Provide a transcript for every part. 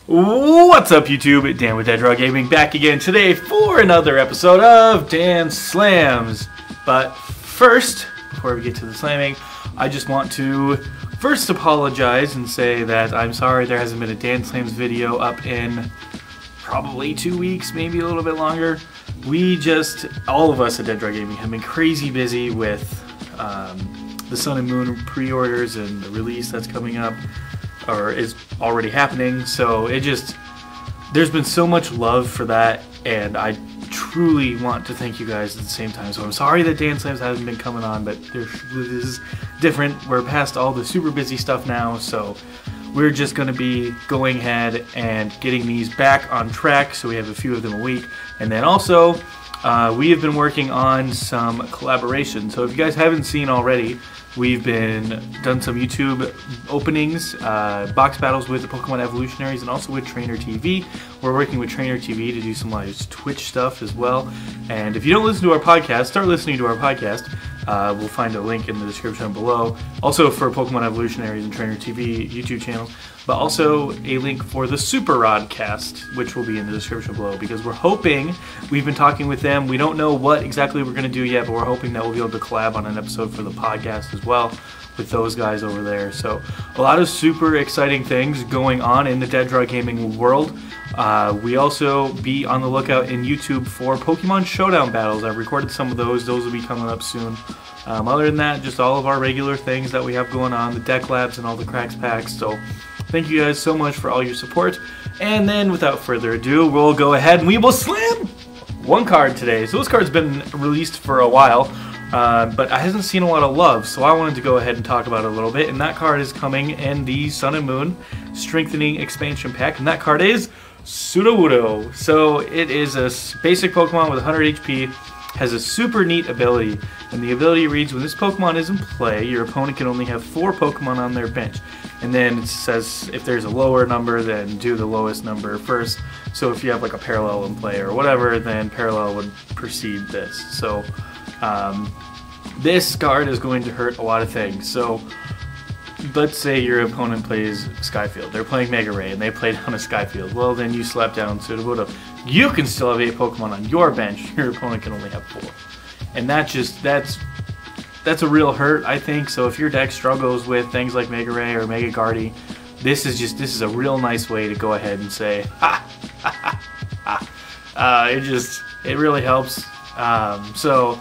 What's up, YouTube? Dan with Deaddrawgaming back again today for another episode of Dan Slams. But first, before we get to the slamming, I just want to first apologize and say that I'm sorry there hasn't been a Dan Slams video up in probably 2 weeks, maybe a little bit longer. All of us at Deaddrawgaming have been crazy busy with the Sun and Moon pre-orders and the release that's coming up, or is already happening, so there's been so much love for that, and I truly want to thank you guys at the same time. So I'm sorry that Dan Slams hasn't been coming on, but this is different. We're past all the super busy stuff now, so we're just going to be going ahead and getting these back on track, so we have a few of them a week. And then also, we have been working on some collaborations. So if you guys haven't seen already, we've done some YouTube openings, box battles with the Pokemon Evolutionaries, and also with Trainer TV. We're working with Trainer TV to do some live Twitch stuff as well. And if you don't listen to our podcast, start listening to our podcast. We'll find a link in the description below. Also for Pokemon Evolutionaries and Trainer TV YouTube channels, but also a link for the Super Rod cast, which will be in the description below, because we're hoping, we've been talking with them, we don't know what exactly we're going to do yet, but we're hoping that we'll be able to collab on an episode for the podcast as well with those guys over there. So a lot of super exciting things going on in the Deaddrawgaming world. We also be on the lookout in YouTube for Pokemon Showdown battles. I've recorded some of those will be coming up soon. Other than that, just all of our regular things that we have going on, the deck labs and all the cracks packs. So thank you guys so much for all your support. And then without further ado, we'll go ahead and we will slam one card today. So this card's been released for a while, but I hasn't seen a lot of love, so I wanted to go ahead and talk about it a little bit. And that card is coming in the Sun and Moon Strengthening Expansion Pack, and that card is Sudowoodo. So it is a basic Pokemon with 100 HP, has a super neat ability, and the ability reads, when this Pokemon is in play, your opponent can only have 4 Pokemon on their bench. And then it says if there's a lower number, then do the lowest number first. So if you have like a parallel in play or whatever, then parallel would precede this. So this card is going to hurt a lot of things. So let's say your opponent plays Skyfield. They're playing Mega Ray and they play down a Skyfield. Well, then you slap down Sudowoodo. You can still have 8 Pokemon on your bench. Your opponent can only have 4. And that's a real hurt, I think. So if your deck struggles with things like Mega Ray or Mega Guardy, this is a real nice way to go ahead and say, ha, ha, ha, ha. It really helps. So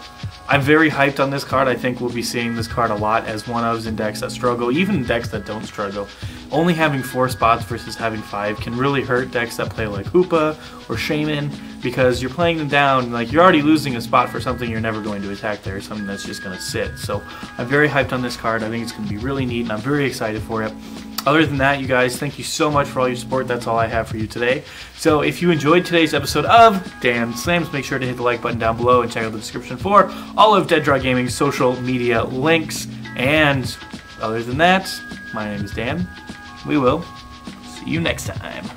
I'm very hyped on this card. I think we'll be seeing this card a lot as one-ofs in decks that struggle, even in decks that don't struggle. Only having 4 spots versus having 5 can really hurt decks that play like Hoopa or Shaman, because you're playing them down, like you're already losing a spot for something you're never going to attack there, something that's just going to sit. So I'm very hyped on this card. I think it's going to be really neat, and I'm very excited for it. Other than that, you guys, thank you so much for all your support. That's all I have for you today. So if you enjoyed today's episode of Dan Slams, make sure to hit the like button down below and check out the description for all of Deaddrawgaming's social media links. And other than that, my name is Dan. We will see you next time.